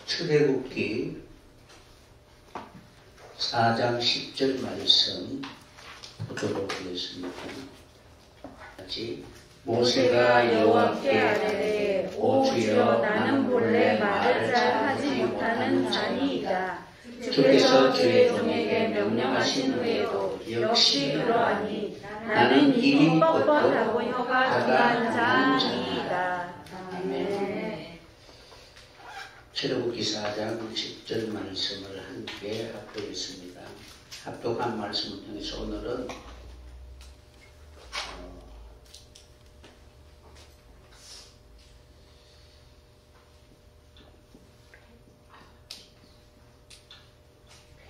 출애굽기 4장 10절 말씀 보도록 하겠습니다. 같이 모세가 여호와께 아뢰되 오 주여 나는 본래 말을 잘 하지 못하는 자니이다. 주께서 주의 종에게 명령하신 후에도 역시 그러하니 나는 입이 뻣뻣하고 혀가 둔한 자니이다. 아멘. 출애굽기 4장 10절 말씀을 함께 합독했습니다. 합독한 말씀을 통해서 오늘은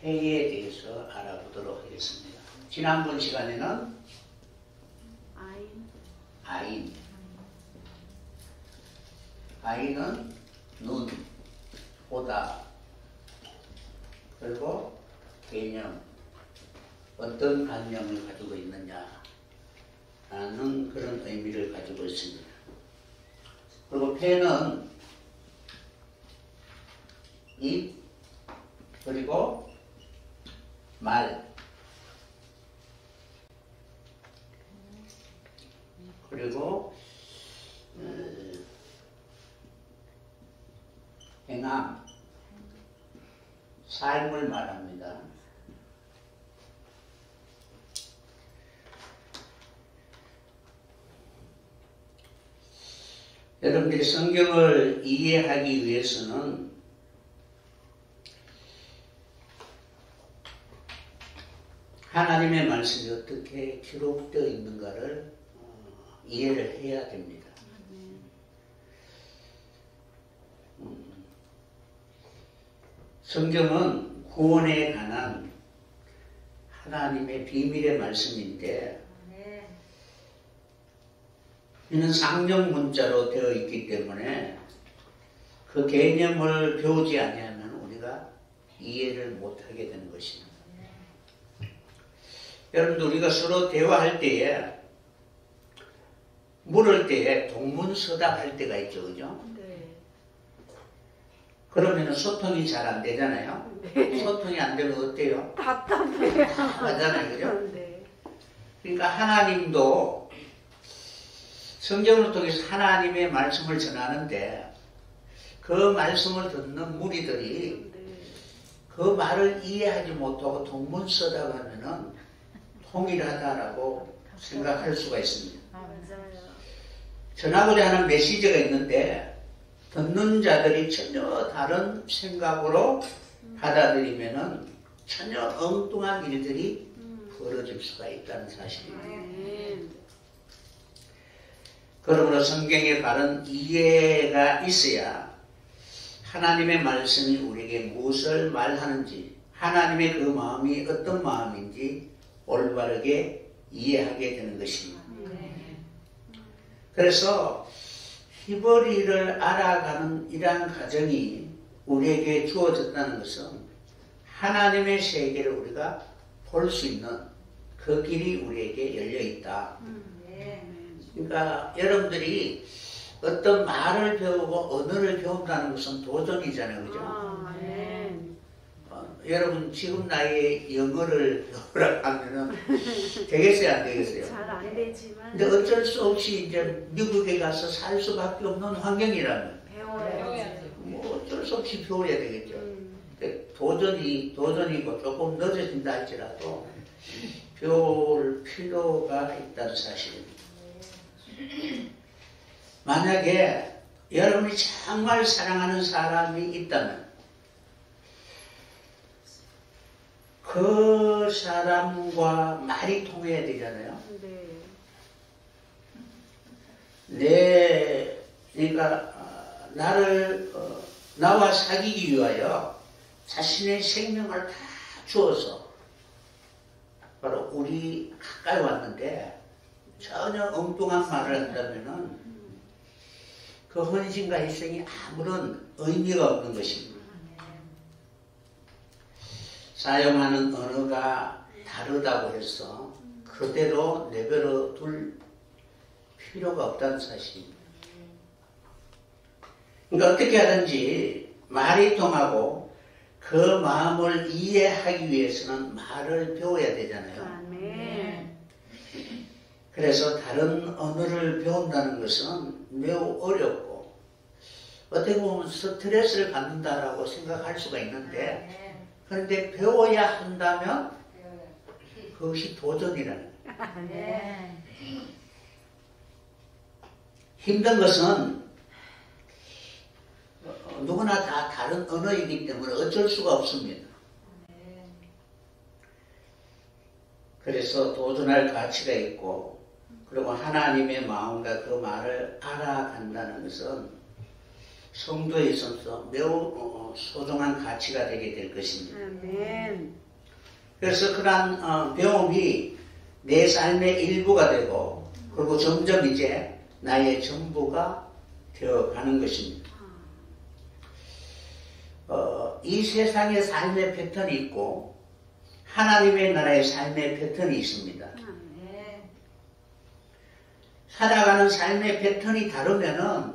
폐에 대해서 알아보도록 하겠습니다. 지난번 시간에는 아인은 눈, 보다, 그리고 개념, 어떤 관념을 가지고 있느냐 라는 그런 의미를 가지고 있습니다. 그리고 폐는 입, 그리고 말, 그리고 행함, 삶을 말합니다. 여러분들이 성경을 이해하기 위해서는 하나님의 말씀이 어떻게 기록되어 있는가를 이해를 해야 됩니다. 성경은 구원에 관한 하나님의 비밀의 말씀인데 이는 상용 문자로 되어 있기 때문에 그 개념을 배우지 아니하면 우리가 이해를 못하게 되는 것입니다. 여러분들 우리가 서로 대화할 때에 물을 때에 동문서답할 때가 있죠, 그죠? 그러면 소통이 잘 안 되잖아요. 소통이 안 되면 어때요? 답답해요. 하잖아요, 그죠? 그러니까 하나님도 성경을 통해서 하나님의 말씀을 전하는데 그 말씀을 듣는 무리들이 그 말을 이해하지 못하고 동문서답하면은 통일하다라고 생각할 수가 있습니다. 전하고자 하는 메시지가 있는데 듣는 자들이 전혀 다른 생각으로 받아들이면은 전혀 엉뚱한 일들이 벌어질 수가 있다는 사실입니다. 그러므로 성경의 바른 이해가 있어야 하나님의 말씀이 우리에게 무엇을 말하는지, 하나님의 그 마음이 어떤 마음인지 올바르게 이해하게 되는 것입니다. 그래서 히브리를 알아가는 이러한 과정이 우리에게 주어졌다는 것은 하나님의 세계를 우리가 볼 수 있는 그 길이 우리에게 열려 있다. 그러니까 여러분들이 어떤 말을 배우고 언어를 배운다는 것은 도전이잖아요, 그죠? 여러분 지금 나이에 영어를 배우라 하면은 되겠어요, 안 되겠어요? 잘 안 되지만. 근데 어쩔 수 없이 이제 미국에 가서 살 수밖에 없는 환경이라면 배워야죠. 뭐 어쩔 수 없이 배워야 되겠죠. 도전이고 조금 늦어진다 할지라도 배울 필요가 있다는 사실입니다. 만약에 여러분이 정말 사랑하는 사람이 있다면 그 사람과 말이 통해야 되잖아요. 그러니까 나와 사귀기 위하여 자신의 생명을 다 주어서 바로 우리 가까이 왔는데 전혀 엉뚱한 말을 한다면은 그 헌신과 희생이 아무런 의미가 없는 것입니다. 사용하는 언어가 다르다고 해서 그대로 내버려 둘 필요가 없다는 사실입니다. 그러니까 어떻게 하든지 말이 통하고 그 마음을 이해하기 위해서는 말을 배워야 되잖아요. 아멘. 그래서 다른 언어를 배운다는 것은 매우 어렵고 어떻게 보면 스트레스를 받는다라고 생각할 수가 있는데, 그런데 배워야 한다면 그것이 도전이라는 거예요. 아멘. 힘든 것은 누구나 다 다른 언어이기 때문에 어쩔 수가 없습니다. 그래서 도전할 가치가 있고, 그리고 하나님의 마음과 그 말을 알아간다는 것은 성도에 있어서 매우 소중한 가치가 되게 될 것입니다. 아멘. 그래서 그러한 배움이 내 삶의 일부가 되고, 그리고 점점 이제 나의 전부가 되어가는 것입니다. 이 세상의 삶의 패턴이 있고 하나님의 나라의 삶의 패턴이 있습니다. 살아가는 삶의 패턴이 다르면은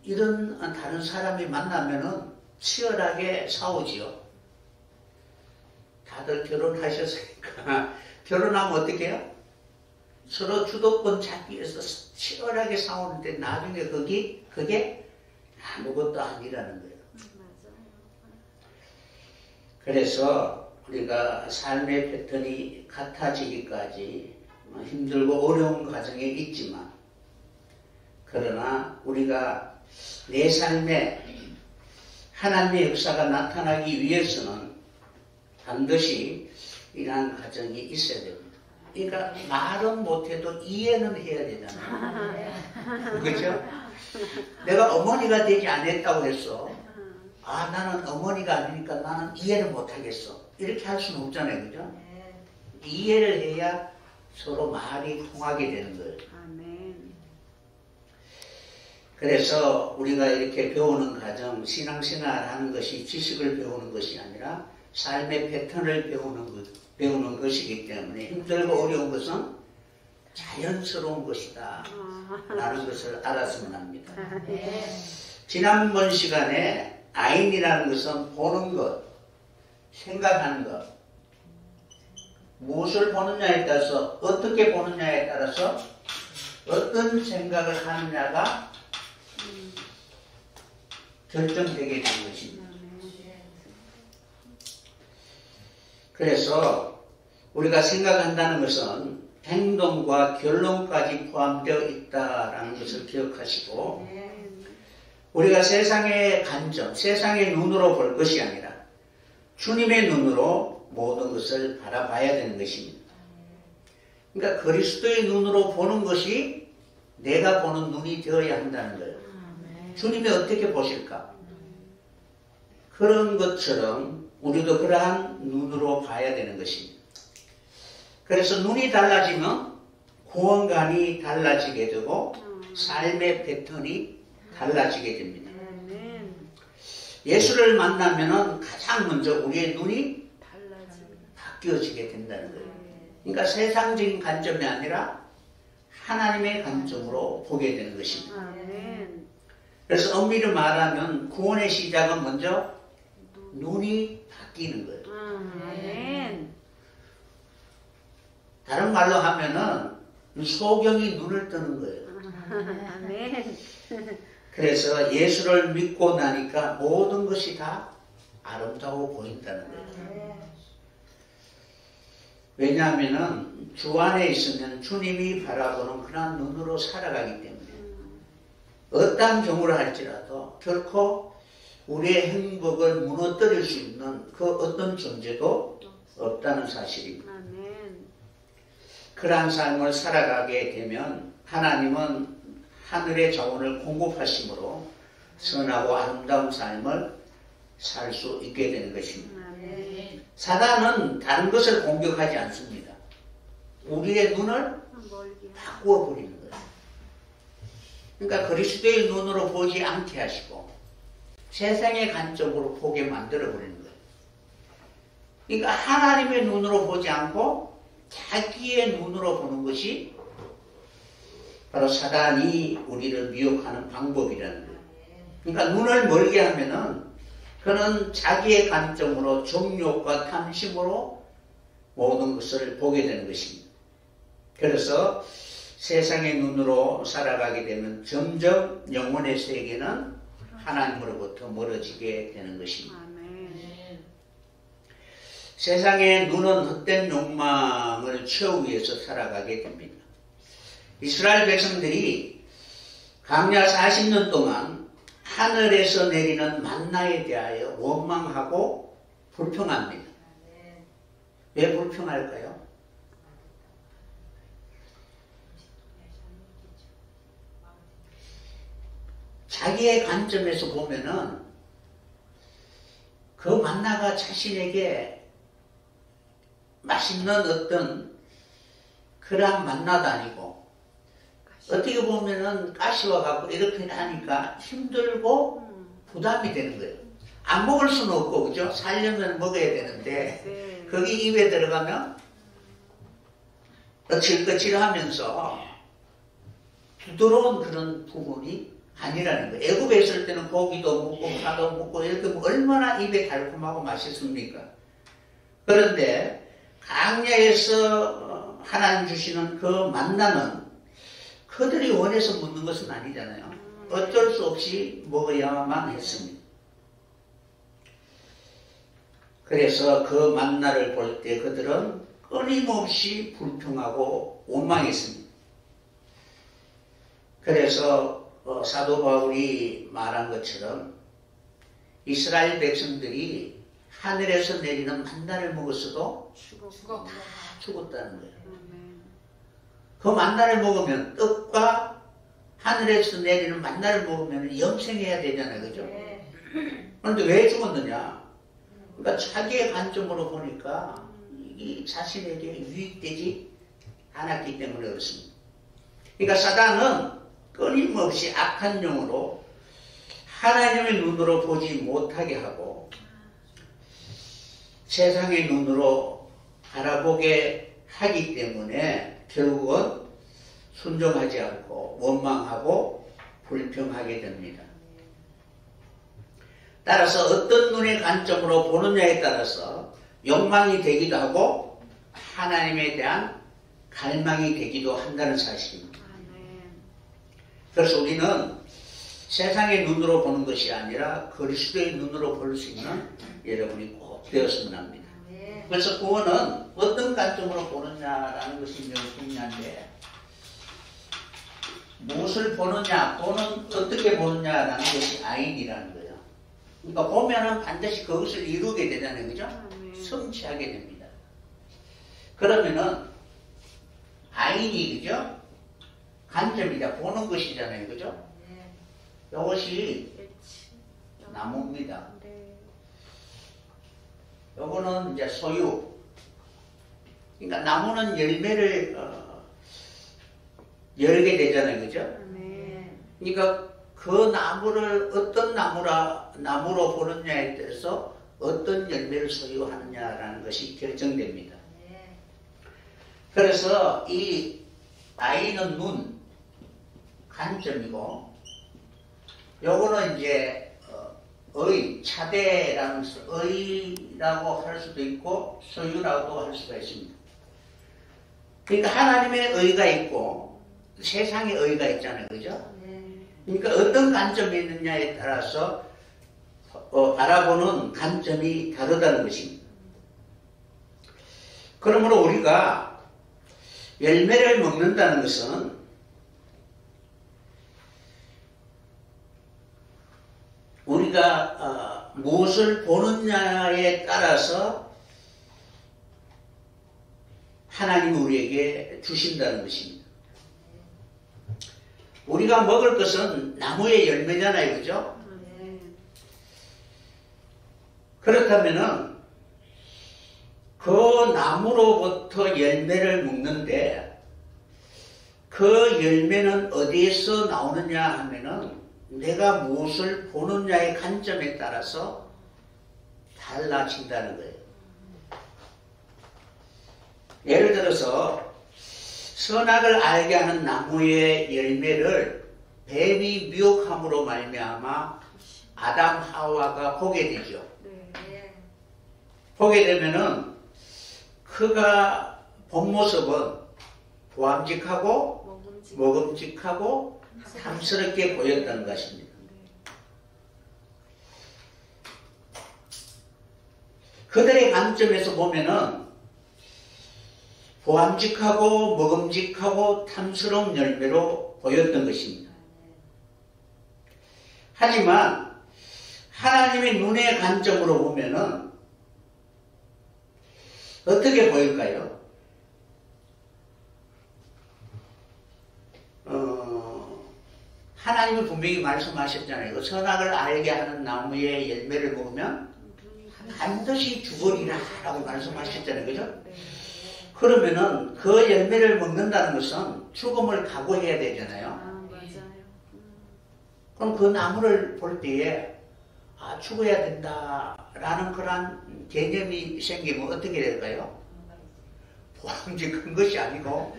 이런 다른 사람이 만나면은 치열하게 싸우지요. 다들 결혼하셨으니까 결혼하면 어떻게 해요? 서로 주도권 잡기 위해서 치열하게 싸우는데 나중에 그게 아무것도 아니라는 거예요. 그래서 우리가 삶의 패턴이 같아지기까지 힘들고 어려운 과정에 있지만, 그러나 우리가 내 삶에 하나님의 역사가 나타나기 위해서는 반드시 이러한 과정이 있어야 됩니다. 그러니까 말은 못해도 이해는 해야 되잖아요. 그렇죠? 내가 어머니가 되지 않았다고 했어. 나는 어머니가 아니니까 나는 이해를 못하겠어. 이렇게 할 수는 없잖아요. 그죠? 이해를 해야 서로 말이 통하게 되는 거예요. 아멘. 그래서 우리가 이렇게 배우는 과정, 신앙생활 하는 것이 지식을 배우는 것이 아니라 삶의 패턴을 배우는 것이기 때문에 힘들고 어려운 것은 자연스러운 것이다 라는 것을 알았으면 합니다. 지난번 시간에 아인이라는 것은 보는 것, 생각하는 것, 무엇을 보느냐에 따라서, 어떻게 보느냐에 따라서 어떤 생각을 하느냐가 결정되게 되는 것입니다. 그래서 우리가 생각한다는 것은 행동과 결론까지 포함되어 있다는 것을 기억하시고, 우리가 세상의 관점, 세상의 눈으로 볼 것이 아니라 주님의 눈으로 모든 것을 바라봐야 되는 것입니다. 그러니까 그리스도의 눈으로 보는 것이 내가 보는 눈이 되어야 한다는 거예요. 주님이 어떻게 보실까? 그런 것처럼 우리도 그러한 눈으로 봐야 되는 것입니다. 그래서 눈이 달라지면 구원관이 달라지게 되고 삶의 패턴이 달라지게 됩니다. 예수를 만나면 가장 먼저 우리의 눈이 바뀌어지게 된다는 거예요. 그러니까 세상적인 관점이 아니라 하나님의 관점으로 보게 되는 것입니다. 그래서 엄밀히 말하면 구원의 시작은 먼저 눈이 바뀌는 거예요. 다른 말로 하면은 소경이 눈을 뜨는 거예요. 그래서 예수를 믿고 나니까 모든 것이 다 아름다워 보인다는 거예요. 왜냐하면 주 안에 있으면 주님이 바라보는 그런 눈으로 살아가기 때문에 어떠한 경우를 할지라도 결코 우리의 행복을 무너뜨릴 수 있는 그 어떤 존재도 없다는 사실입니다. 그러한 삶을 살아가게 되면 하나님은 하늘의 자원을 공급하심으로 선하고 아름다운 삶을 살 수 있게 되는 것입니다. 사단은 다른 것을 공격하지 않습니다. 우리의 눈을 바꾸어 버리는 거예요. 그러니까 그리스도의 눈으로 보지 않게 하시고 세상의 관점으로 보게 만들어 버리는 거예요. 그러니까 하나님의 눈으로 보지 않고 자기의 눈으로 보는 것이 바로 사단이 우리를 미혹하는 방법이라는 거예요. 그러니까 눈을 멀게 하면은 그는 자기의 관점으로 정욕과 탐심으로 모든 것을 보게 되는 것입니다. 그래서 세상의 눈으로 살아가게 되면 점점 영혼의 세계는 하나님으로부터 멀어지게 되는 것입니다. 아멘. 세상의 눈은 헛된 욕망을 채우기 위해서 살아가게 됩니다. 이스라엘 백성들이 광야 40년 동안 하늘에서 내리는 만나에 대하여 원망하고 불평합니다. 왜 불평할까요? 자기의 관점에서 보면은 그 만나가 자신에게 맛있는 어떤 그러한 만나도 아니고 어떻게 보면은 가시와 같고 이렇게 하니까 힘들고 부담이 되는 거예요. 안 먹을 수는 없고, 그죠? 살려면 먹어야 되는데 거기 입에 들어가면 거칠거칠 하면서 부드러운 그런 부분이 아니라는 거예요. 애굽에 있을 때는 고기도 먹고 파도 먹고 이렇게 얼마나 입에 달콤하고 맛있습니까? 그런데 광야에서 하나님 주시는 그 만나는 그들이 원해서 먹는 것은 아니잖아요. 어쩔 수 없이 먹어야만 했습니다. 그래서 그 만나를 볼 때 그들은 끊임없이 불평하고 원망했습니다. 그래서 사도 바울이 말한 것처럼 이스라엘 백성들이 하늘에서 내리는 만나를 먹었어도 다 죽었다는 거예요. 그 만나를 먹으면 떡과 하늘에서 내리는 만나를 먹으면 영생해야 되잖아요. 그죠? 그런데 왜 죽었느냐? 그러니까 자기의 관점으로 보니까 이 자신에게 유익되지 않았기 때문에 그렇습니다. 그러니까 사단은 끊임없이 악한 영으로 하나님의 눈으로 보지 못하게 하고 세상의 눈으로 바라보게 하기 때문에 결국은 순종하지 않고 원망하고 불평하게 됩니다. 따라서 어떤 눈의 관점으로 보느냐에 따라서 욕망이 되기도 하고 하나님에 대한 갈망이 되기도 한다는 사실입니다. 그래서 우리는 세상의 눈으로 보는 것이 아니라 그리스도의 눈으로 볼 수 있는 여러분이 꼭 되었으면 합니다. 그래서 구원은 어떤 관점으로 보느냐라는 것이 매우 중요한데 무엇을 보느냐 또는 어떻게 보느냐라는 것이 아인이라는 거예요. 그러니까 보면은 반드시 그것을 이루게 되잖아요. 그죠? 성취하게 됩니다. 그러면은 아인이 그죠? 관점이다. 보는 것이잖아요. 그죠? 이것이 나무입니다. 요거는 이제 소유. 그러니까 나무는 열매를 열게 되잖아요. 그죠? 그러니까 그 나무를 어떤 나무로 보느냐에 따라서 어떤 열매를 소유하느냐라는 것이 결정됩니다. 그래서 이 아이는 눈, 관점이고 요거는 이제 차대라는 의라고 할 수도 있고 소유라고 할 수가 있습니다. 그러니까 하나님의 의가 있고 세상의 의가 있잖아요. 그죠? 그러니까 어떤 관점이 있느냐에 따라서 바라보는 관점이 다르다는 것입니다. 그러므로 우리가 열매를 먹는다는 것은 우리가 무엇을 보느냐에 따라서 하나님이 우리에게 주신다는 것입니다. 우리가 먹을 것은 나무의 열매잖아요. 그죠? 그렇다면은 그 나무로부터 열매를 먹는데 그 열매는 어디에서 나오느냐 하면은 내가 무엇을 보느냐의 관점에 따라서 달라진다는 거예요. 예를 들어서 선악을 알게 하는 나무의 열매를 뱀이 미혹함으로 말미암아 아담 하와가 보게 되죠. 네. 보게 되면은 그가 본 모습은 보암직하고 먹음직하고 탐스럽게 보였다는 것입니다. 그들의 관점에서 보면은 보암직하고 먹음직하고 탐스러운 열매로 보였던 것입니다. 하지만 하나님의 눈의 관점으로 보면은 어떻게 보일까요? 하나님이 분명히 말씀하셨잖아요. 그 선악을 알게 하는 나무의 열매를 먹으면 반드시 죽으리라 라고 말씀하셨잖아요. 그죠? 그러면은 그 열매를 먹는다는 것은 죽음을 각오해야 되잖아요. 맞아요. 그럼 그 나무를 볼 때에 죽어야 된다라는 그런 개념이 생기면 어떻게 될까요? 보암직한 것이 아니고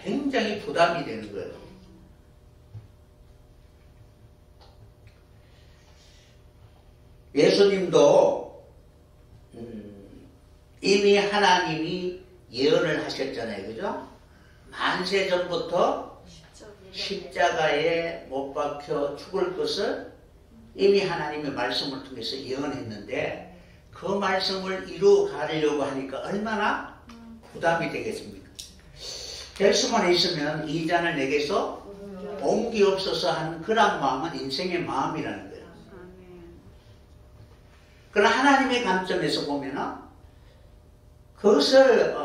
굉장히 부담이 되는 거예요. 예수님도 이미 하나님이 예언을 하셨잖아요. 그죠? 만세 전부터 십자가에 못 박혀 죽을 것을 이미 하나님의 말씀을 통해서 예언했는데 그 말씀을 이루어가려고 하니까 얼마나 부담이 되겠습니까? 될 수만 있으면 이 잔을 내게서 옮기옵소서 하는 그런 마음은 인생의 마음이라는 거예요. 그러나 하나님의 관점에서 보면 그것을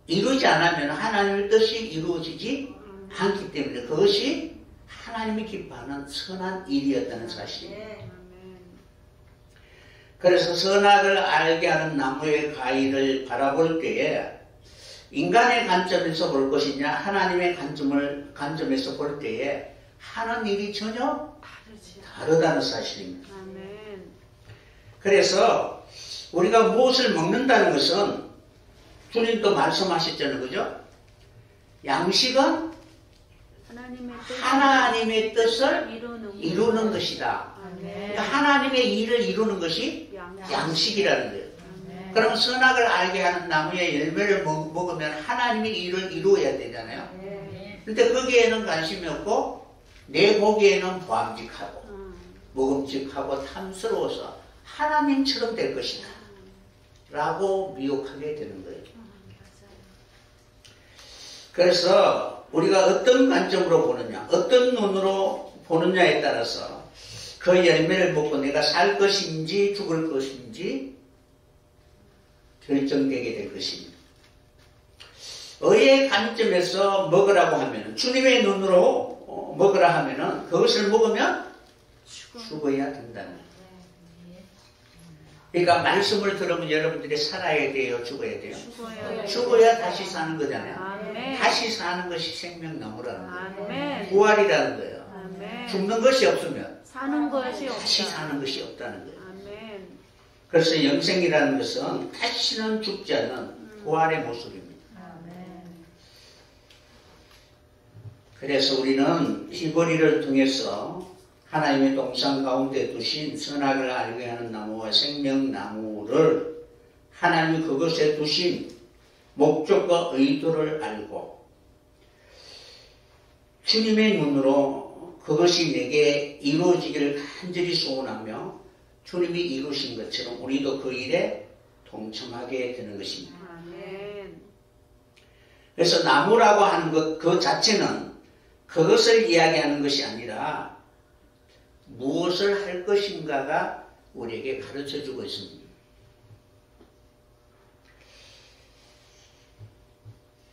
이루지 않으면 하나님의 뜻이 이루어지지 않기 때문에 그것이 하나님이 기뻐하는 선한 일이었다는 사실입니다. 그래서 선악을 알게 하는 나무의 가위를 바라볼 때에 인간의 관점에서 볼 것이냐 하나님의 관점에서 볼 때에 하는 일이 전혀 다르다는 사실입니다. 그래서 우리가 무엇을 먹는다는 것은 주님도 말씀하셨잖아요. 그죠? 양식은 하나님의 뜻을 이루는 것이다. 그러니까 하나님의 일을 이루는 것이 양식이라는 거예요. 그럼 선악을 알게 하는 나무의 열매를 먹으면 하나님의 일을 이루어야 되잖아요. 근데 거기에는 관심이 없고 내 보기에는 보암직하고 먹음직하고 탐스러워서 하나님처럼 될 것이다 라고 미혹하게 되는 거예요. 그래서 우리가 어떤 관점으로 보느냐, 어떤 눈으로 보느냐에 따라서 그 열매를 먹고 내가 살 것인지 죽을 것인지 결정되게 될 것입니다. 의의 관점에서 먹으라고 하면, 주님의 눈으로 먹으라 하면 그것을 먹으면 죽어야 된다는 거예요. 그러니까 말씀을 들으면 여러분들이 살아야 돼요? 죽어야 돼요? 죽어야 다시 사는 거잖아요. 아멘. 다시 사는 것이 생명나무라는 거예요. 부활이라는 거예요. 죽는 것이 없으면 사는 것이 다시 없다. 사는 것이 없다는 거예요. 아멘. 그래서 영생이라는 것은 다시는 죽지 않는 부활의 모습입니다. 그래서 우리는 히브리를 통해서 하나님의 동산 가운데 두신 선악을 알게 하는 나무와 생명나무를 하나님이 그것에 두신 목적과 의도를 알고 주님의 눈으로 그것이 내게 이루어지기를 간절히 소원하며 주님이 이루신 것처럼 우리도 그 일에 동참하게 되는 것입니다. 그래서 나무라고 하는 것 그 자체는 그것을 이야기하는 것이 아니라 무엇을 할 것인가가 우리에게 가르쳐주고 있습니다.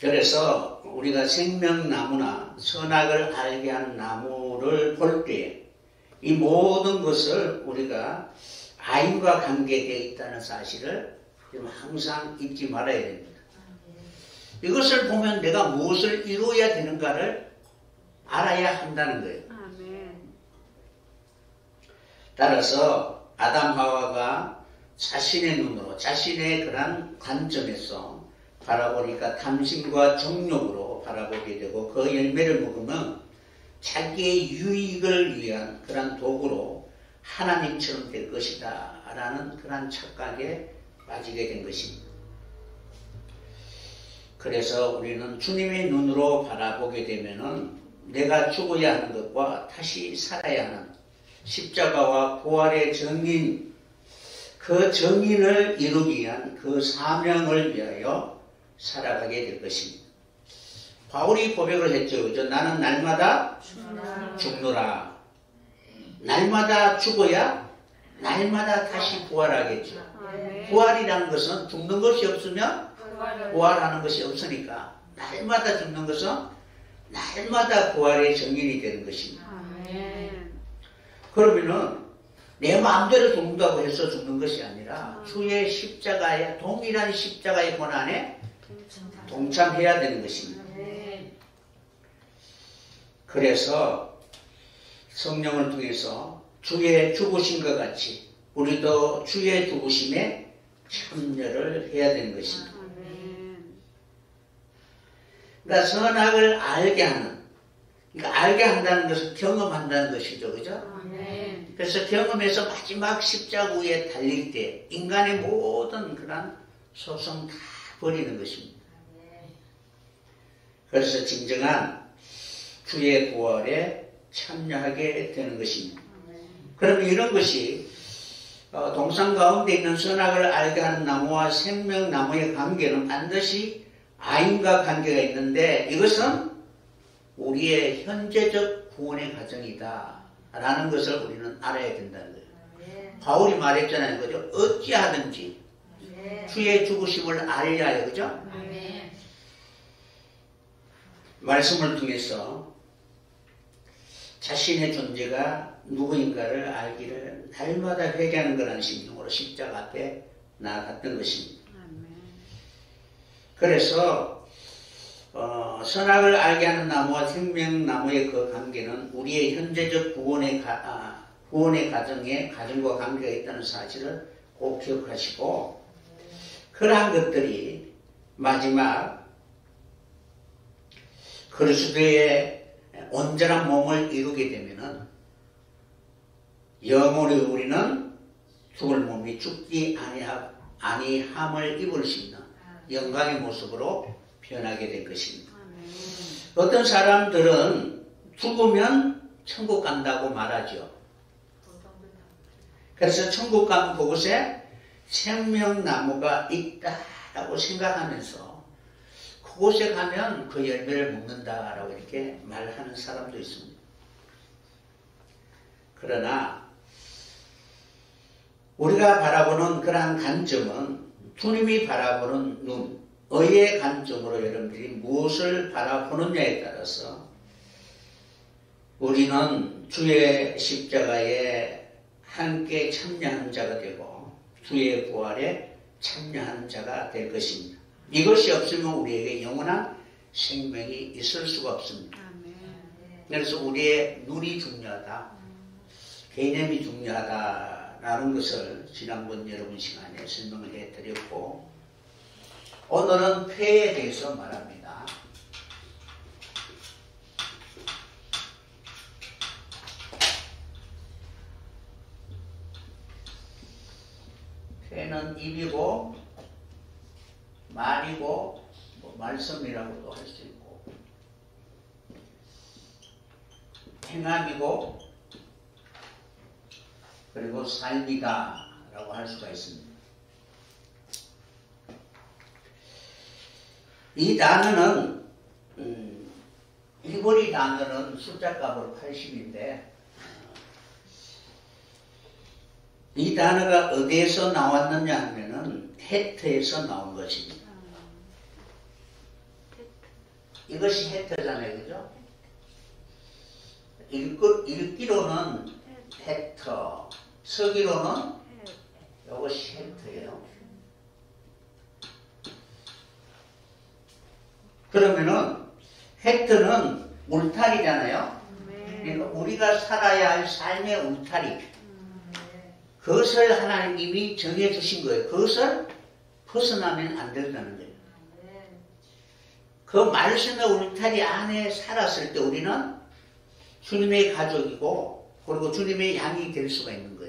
그래서 우리가 생명나무나 선악을 알게 하는 나무를 볼 때 이 모든 것을 우리가 아인과 관계되어 있다는 사실을 항상 잊지 말아야 됩니다. 이것을 보면 내가 무엇을 이루어야 되는가를 알아야 한다는 거예요. 따라서 아담 하와가 자신의 눈으로 자신의 그런 관점에서 바라보니까 탐심과 정욕으로 바라보게 되고 그 열매를 먹으면 자기의 유익을 위한 그런 도구로 하나님처럼 될 것이다 라는 그런 착각에 빠지게 된 것입니다. 그래서 우리는 주님의 눈으로 바라보게 되면은 내가 죽어야 하는 것과 다시 살아야 하는 십자가와 부활의 정인, 그 정인을 이루기 위한 그 사명을 위하여 살아가게 될 것입니다. 바울이 고백을 했죠. 그죠? 나는 날마다 죽노라. 날마다 죽어야 날마다 다시 부활하겠죠. 부활이라는 것은 죽는 것이 없으면 부활하는 것이 없으니까 날마다 죽는 것은 날마다 부활의 정인이 되는 것입니다. 그러면은 내 마음대로 죽는다고 해서 죽는 것이 아니라 주의 십자가의 동일한 십자가의 고난에 동참해야 되는 것입니다. 그래서 성령을 통해서 주의 죽으심과 같이 우리도 주의 죽으심에 참여를 해야 되는 것입니다. 그러니까 선악을 알게 하는, 그러니까 알게 한다는 것은 경험한다는 것이죠. 그죠? 그래서 경험해서 마지막 십자가 위에 달릴 때 인간의 모든 그런 소송 다 버리는 것입니다. 그래서 진정한 주의 부활에 참여하게 되는 것입니다. 그러면 이런 것이 동산 가운데 있는 선악을 알게 하는 나무와 생명나무의 관계는 반드시 아인과 관계가 있는데 이것은 우리의 현재적 구원의 과정이다 라는 것을 우리는 알아야 된다는 거예요. 바울이 말했잖아요. 그죠? 어찌하든지 주의 죽으심을 알려 하여, 그죠? 말씀을 통해서 자신의 존재가 누구인가를 알기를 날마다 회개하는 거라는 심령으로 십자가 앞에 나아갔던 것입니다. 그래서 선악을 알게 하는 나무와 생명나무의 그 관계는 우리의 현재적 구원의 가정과 관계가 있다는 사실을 꼭 기억하시고, 그러한 것들이 마지막 그리스도의 온전한 몸을 이루게 되면은 영원히 우리는 죽을 몸이 죽지 아니함을 입을 수 있는 영광의 모습으로 변하게 될 것입니다. 어떤 사람들은 죽으면 천국 간다고 말하죠. 그래서 천국 가면 그곳에 생명나무가 있다라고 생각하면서 그곳에 가면 그 열매를 먹는다라고 이렇게 말하는 사람도 있습니다. 그러나 우리가 바라보는 그러한 관점은 주님이 바라보는 눈, 의의 관점으로 여러분들이 무엇을 바라보느냐에 따라서 우리는 주의 십자가에 함께 참여하는 자가 되고 주의 부활에 참여하는 자가 될 것입니다. 이것이 없으면 우리에게 영원한 생명이 있을 수가 없습니다. 그래서 우리의 눈이 중요하다, 개념이 중요하다라는 것을 지난번 여러분 시간에 설명을 해드렸고, 오늘은 폐에 대해서 말합니다. 폐는 입이고 말이고 말씀이라고도 할 수 있고 행함이고 그리고 삶이다 라고 할 수가 있습니다. 이 단어는 히브리 단어는 숫자값으로 80인데 이 단어가 어디에서 나왔느냐 하면은 헤트에서 나온 것입니다. 이것이 헤트잖아요. 그죠? 읽기로는 헤트, 서기로는 이것이 헤트예요. 그러면은 헤트는 울타리잖아요. 그러니까 우리가 살아야 할 삶의 울타리, 그것을 하나님이 정해주신 거예요. 그것을 벗어나면 안 된다는 거예요. 그 말씀의 울타리 안에 살았을 때 우리는 주님의 가족이고 그리고 주님의 양이 될 수가 있는 거예요.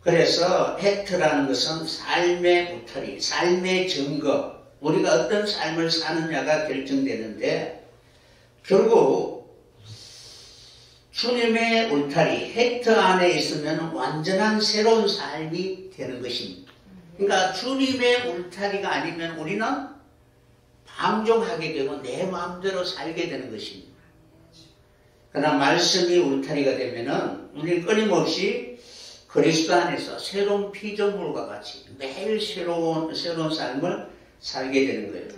그래서 헤트라는 것은 삶의 울타리, 삶의 증거, 우리가 어떤 삶을 사느냐가 결정되는데 결국 주님의 울타리, 헤트 안에 있으면 완전한 새로운 삶이 되는 것입니다. 그러니까 주님의 울타리가 아니면 우리는 방종하게 되고 내 마음대로 살게 되는 것입니다. 그러나 말씀이 울타리가 되면은 우리는 끊임없이 그리스도 안에서 새로운 피조물과 같이 매일 새로운 삶을 살게 되는 거예요.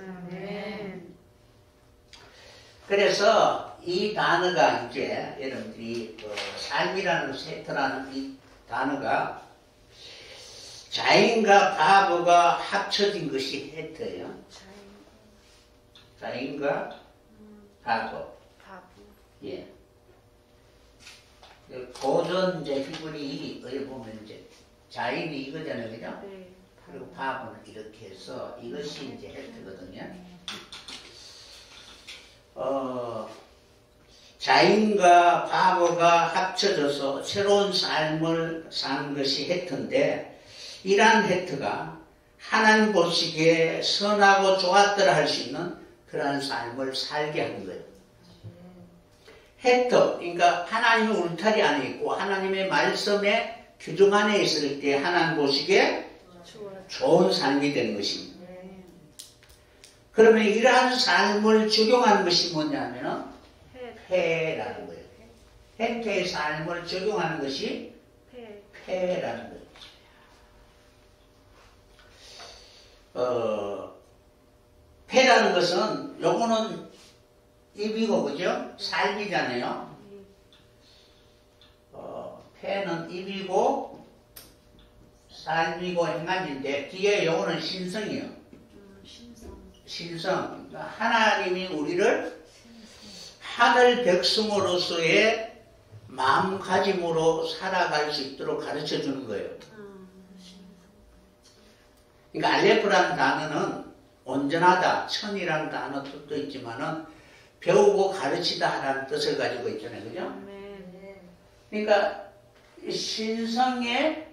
그래서 이 단어가 이제 여러분들이 삶이라는 세트라는 이 단어가 자인과 바보가 합쳐진 것이 헤트예요. 자인과 바보. 예. 고전 이제 히브리 어디 보면 이제 자인이 이거잖아요, 그죠? 네. 그리고 바보는 이렇게 해서 이것이 이제 헤트거든요. 자인과 바보가 합쳐져서 새로운 삶을 사는 것이 헤트인데 이러한 헤트가 하나님 보시기에 선하고 좋았더라 할 수 있는 그러한 삶을 살게 하는 거예요. 헤트, 그러니까 하나님의 울타리 안에 있고 하나님의 말씀의 규정 안에 있을 때 하나님 보시기에 좋은 삶이 되는 것입니다. 그러면 이러한 삶을 적용하는 것이 뭐냐면 폐라는 거예요. 헤트의 삶을 적용하는 것이 폐라는 거예요. 폐라는 것은 요거는 입이고 그죠? 삶이잖아요. 폐는 입이고 삶이고 행간인데 뒤에 요거는 신성이에요. 신성. 그러니까 하나님이 우리를 하늘 백성으로서의 마음가짐으로 살아갈 수 있도록 가르쳐 주는 거예요. 그러니까 알레프라는 단어는 온전하다, 천이라는 단어 뜻도 있지만은 배우고 가르치다 하라는 뜻을 가지고 있잖아요. 그죠? 그러니까 신성의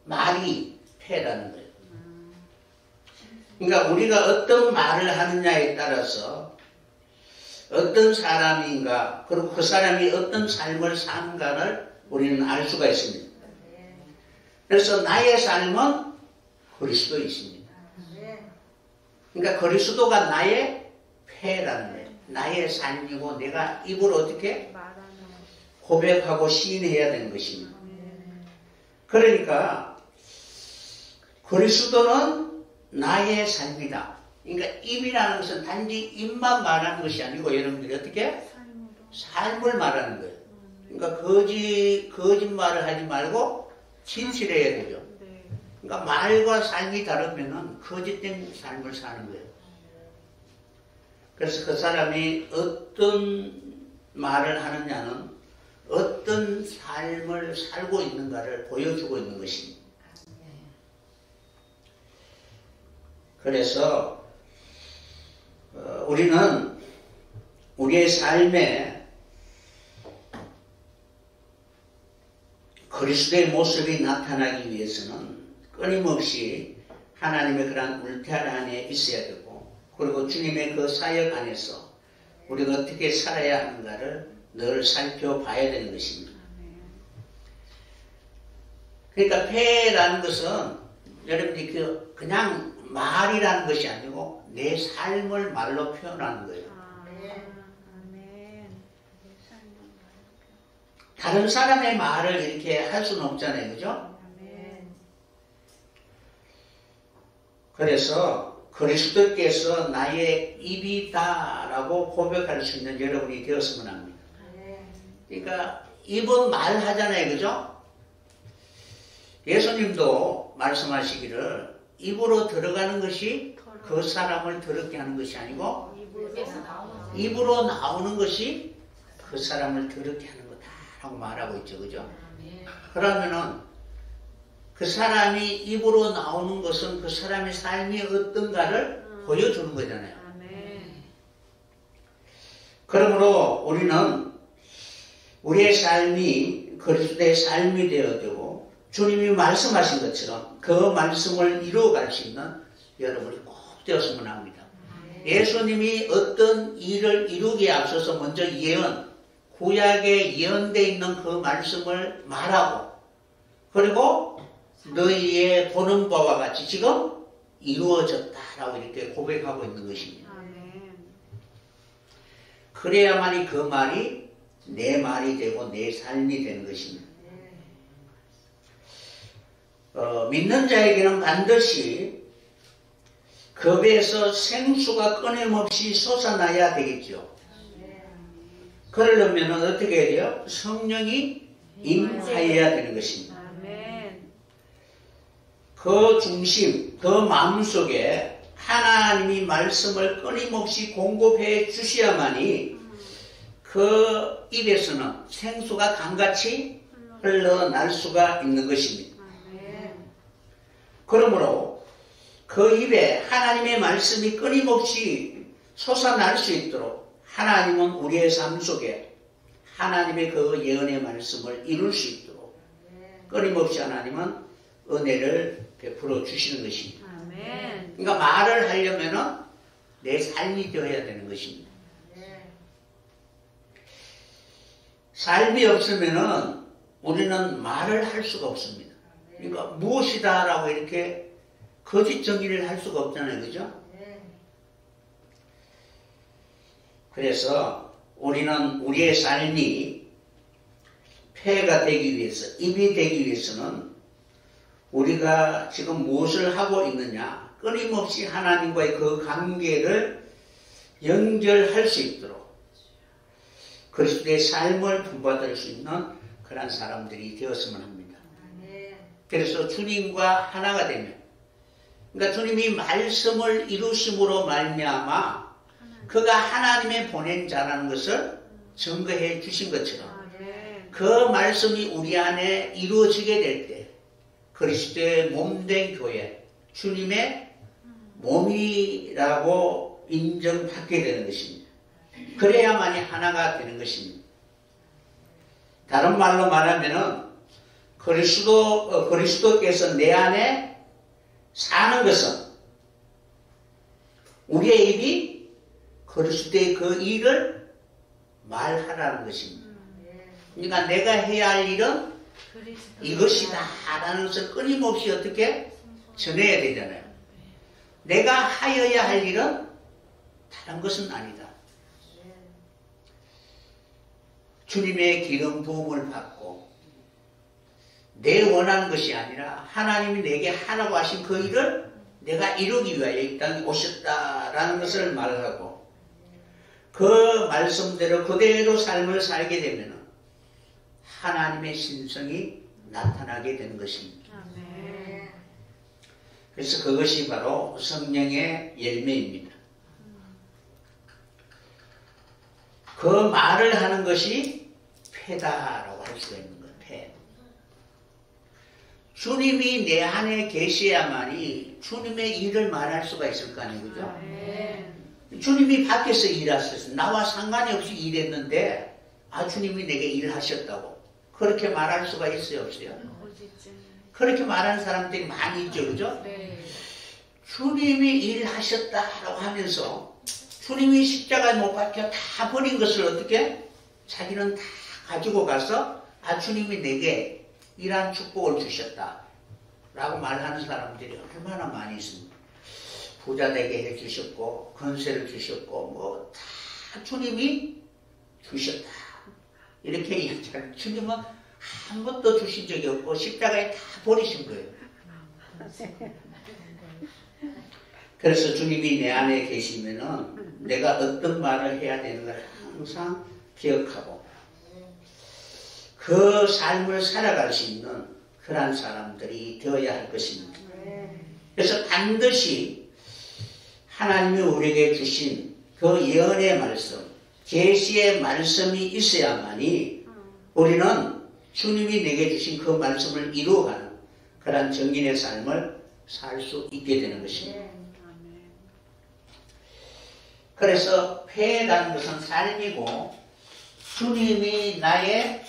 말이 폐라는 거예요. 그러니까 우리가 어떤 말을 하느냐에 따라서 어떤 사람인가 그리고 그 사람이 어떤 삶을 사는가를 우리는 알 수가 있습니다. 그래서 나의 삶은 그리스도이십니다. 그러니까 그리스도가 나의 폐라는 거예요. 나의 삶이고 내가 입으로 어떻게 고백하고 시인해야 되는 것입니다. 그러니까 그리스도는 나의 삶이다. 그러니까 입이라는 것은 단지 입만 말하는 것이 아니고 여러분들이 어떻게? 삶을 말하는 거예요. 그러니까 거짓말을 하지 말고 진실해야 되죠. 그러니까 말과 삶이 다르면은 거짓된 삶을 사는 거예요. 그래서 그 사람이 어떤 말을 하느냐는 어떤 삶을 살고 있는가를 보여주고 있는 것입니다. 그래서 우리는 우리의 삶에 그리스도의 모습이 나타나기 위해서는 끊임없이 하나님의 그런 울타리 안에 있어야 되고 그리고 주님의 그 사역 안에서 우리가 어떻게 살아야 하는가를 늘 살펴봐야 되는 것입니다. 그러니까 폐라는 것은 여러분들이 그냥 말이라는 것이 아니고 내 삶을 말로 표현하는 거예요. 다른 사람의 말을 이렇게 할 수는 없잖아요. 그죠? 그래서 그리스도께서 나의 입이다라고 고백할 수 있는 여러분이 되었으면 합니다. 그러니까 입은 말하잖아요. 그죠? 예수님도 말씀하시기를 입으로 들어가는 것이 그 사람을 더럽게 하는 것이 아니고 입으로 나오는 것이 그 사람을 더럽게 하는 거다라고 말하고 있죠. 그죠? 그러면은 그 사람이 입으로 나오는 것은 그 사람의 삶이 어떤가를 보여주는 거잖아요. 그러므로 우리는 우리의 삶이 그리스도의 삶이 되어야 되고 주님이 말씀하신 것처럼 그 말씀을 이루어갈 수 있는 여러분이 꼭 되었으면 합니다. 예수님이 어떤 일을 이루기에 앞서서 먼저 구약에 예언되어 있는 그 말씀을 말하고, 그리고 너희의 보는 바와 같이 지금 이루어졌다라고 이렇게 고백하고 있는 것입니다. 그래야만이 그 말이 내 말이 되고 내 삶이 되는 것입니다. 믿는 자에게는 반드시 그 배에서 생수가 끊임없이 솟아나야 되겠죠. 그러려면 어떻게 해야 돼요? 성령이 임하여야 되는 것입니다. 그 중심, 그 마음속에 하나님이 말씀을 끊임없이 공급해 주셔야만이 그 입에서는 생수가 강같이 흘러날 수가 있는 것입니다. 그러므로 그 입에 하나님의 말씀이 끊임없이 솟아날 수 있도록 하나님은 우리의 삶 속에 하나님의 그 예언의 말씀을 이룰 수 있도록 끊임없이 하나님은 은혜를 베풀어 주시는 것입니다. 그러니까 말을 하려면은 내 삶이 되어야 되는 것입니다. 삶이 없으면은 우리는 말을 할 수가 없습니다. 그러니까 무엇이다라고 이렇게 거짓 정의를 할 수가 없잖아요. 그죠? 그래서 우리는 우리의 삶이 폐가 되기 위해서, 입이 되기 위해서는 우리가 지금 무엇을 하고 있느냐, 끊임없이 하나님과의 그 관계를 연결할 수 있도록 그리스도의 삶을 본받을 수 있는 그런 사람들이 되었으면 합니다. 그래서 주님과 하나가 되면, 그러니까 주님이 말씀을 이루심으로 말미암아 그가 하나님의 보낸 자라는 것을 증거해 주신 것처럼 그 말씀이 우리 안에 이루어지게 될 때 그리스도의 몸된 교회, 주님의 몸이라고 인정받게 되는 것입니다. 그래야만이 하나가 되는 것입니다. 다른 말로 말하면은 그리스도께서 내 안에 사는 것은 우리의 입이 그리스도의 그 일을 말하라는 것입니다. 그러니까 내가 해야 할 일은 이것이다 라는 것을 끊임없이 어떻게 전해야 되잖아요. 내가 하여야 할 일은 다른 것은 아니다. 주님의 기름 부음을 받고 내 원하는 것이 아니라 하나님이 내게 하라고 하신 그 일을 내가 이루기 위하여 이 땅에 오셨다라는 것을 말하고 그 말씀대로 그대로 삶을 살게 되면 하나님의 신성이 나타나게 되는 것입니다. 그래서 그것이 바로 성령의 열매입니다. 그 말을 하는 것이 폐다라고 할 수가 있는 거예요. 폐. 주님이 내 안에 계셔야만이 주님의 일을 말할 수가 있을 거 아니에요. 그죠? 주님이 밖에서 일하셨어요. 나와 상관이 없이 일했는데 주님이 내게 일하셨다고 그렇게 말할 수가 있어요? 없어요? 그렇게 말하는 사람들이 많이 있죠. 그죠? 주님이 일하셨다라고 하면서 주님이 십자가에 못 박혀 다 버린 것을 어떻게 자기는 다 가지고 가서 주님이 내게 이러한 축복을 주셨다라고 말하는 사람들이 얼마나 많이 있습니다. 부자 되게 해주셨고 권세를 주셨고 뭐 다 주님이 주셨다 이렇게 얘기하는. 주님은 한 번도 주신 적이 없고 십자가에 다 버리신 거예요. 그래서 주님이 내 안에 계시면은 내가 어떤 말을 해야 되는 걸 항상 기억하고 그 삶을 살아갈 수 있는 그러한 사람들이 되어야 할 것입니다. 그래서 반드시 하나님이 우리에게 주신 그 예언의 말씀, 계시의 말씀이 있어야만이 우리는 주님이 내게 주신 그 말씀을 이루어가는 그러한 정인의 삶을 살 수 있게 되는 것입니다. 그래서 폐라는 것은 삶이고 주님이 나의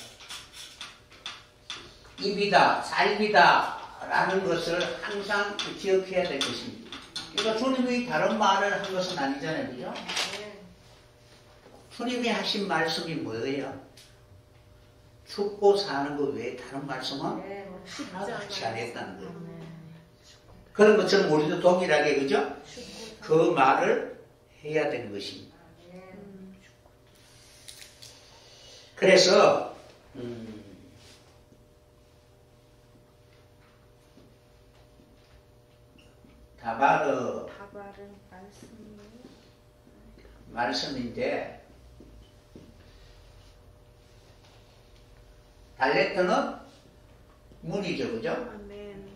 입이다, 삶이다 라는 것을 항상 기억해야 될 것입니다. 그러니까 주님이 다른 말을 한 것은 아니잖아요. 그죠? 주님이 하신 말씀이 뭐예요? 죽고 사는 것 외에 다른 말씀은 하나 같이 안 했다는 거예요. 그런 것처럼 우리도 동일하게, 그죠? 그 말을 해야 되는 것입니다. 그래서 다발은 말씀인데, 달레트는 문이죠, 그죠?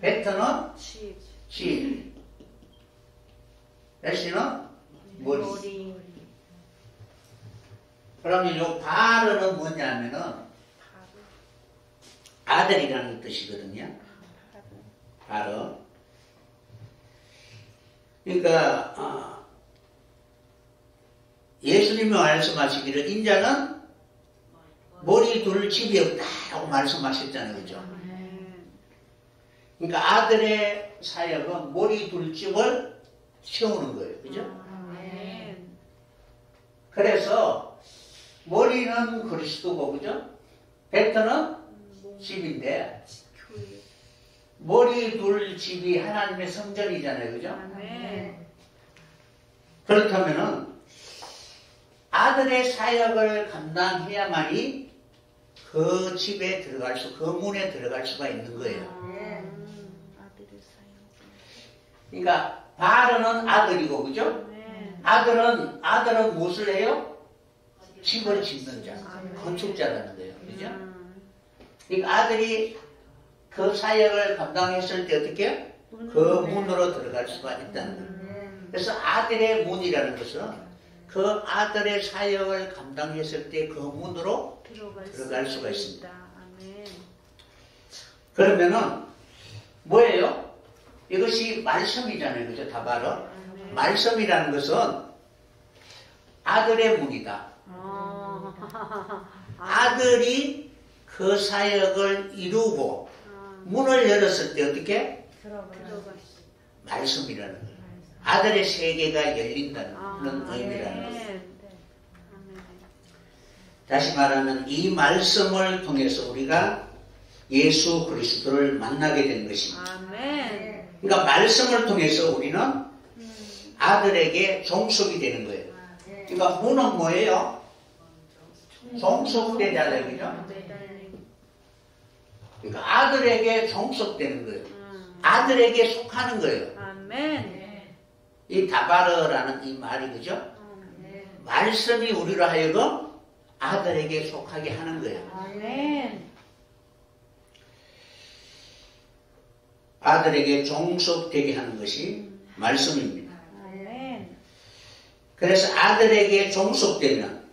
베트는 집, 레시는 머리. 그러면 요 바르는 뭐냐면은 아들이라는 뜻이거든요. 바르. 그러니까 예수님이 말씀하시기를 인자는 머리 둘 집이 없다고 말씀하셨잖아요. 그죠? 그러니까 아들의 사역은 머리 둘 집을 채우는 거예요. 그죠? 그래서 머리는 그리스도고, 그죠? 베트는 집인데 머리 둘 집이 하나님의 성전이잖아요. 그죠? 그렇다면은 아들의 사역을 감당해야만이 그 집에 들어갈 그 문에 들어갈 수가 있는 거예요. 그러니까 바르는 아들이고, 그죠? 아들은 무엇을 해요? 집을 짓는 자, 건축자라는 거예요. 그죠? 그러니까 아들이 그 사역을 감당했을 때 어떻게? 그 문으로 들어갈 수가 있다는 거예요. 그래서 아들의 문이라는 것은 그 아들의 사역을 감당했을 때 그 문으로 들어갈 수가 있습니다. 그러면은 뭐예요? 이것이 말씀이잖아요. 그죠? 다바로. 말씀이라는 것은 아들의 문이다. 아들이 그 사역을 이루고 문을 열었을 때 어떻게? 말씀이라는 거예요. 아들의 세계가 열린다는 그런 의미라는 거예요. 다시 말하면 이 말씀을 통해서 우리가 예수 그리스도를 만나게 된 것입니다. 그러니까 말씀을 통해서 우리는 아들에게 종속이 되는 거예요. 그러니까 문은 뭐예요? 종속되잖아요. 그죠? 그러니까 아들에게 종속되는 거예요. 아들에게 속하는 거예요. 이 다바르라는 이 말이, 그죠? 말씀이 우리로 하여금 아들에게 속하게 하는 거예요. 아들에게 종속되게 하는 것이 말씀입니다. 그래서 아들에게 종속되면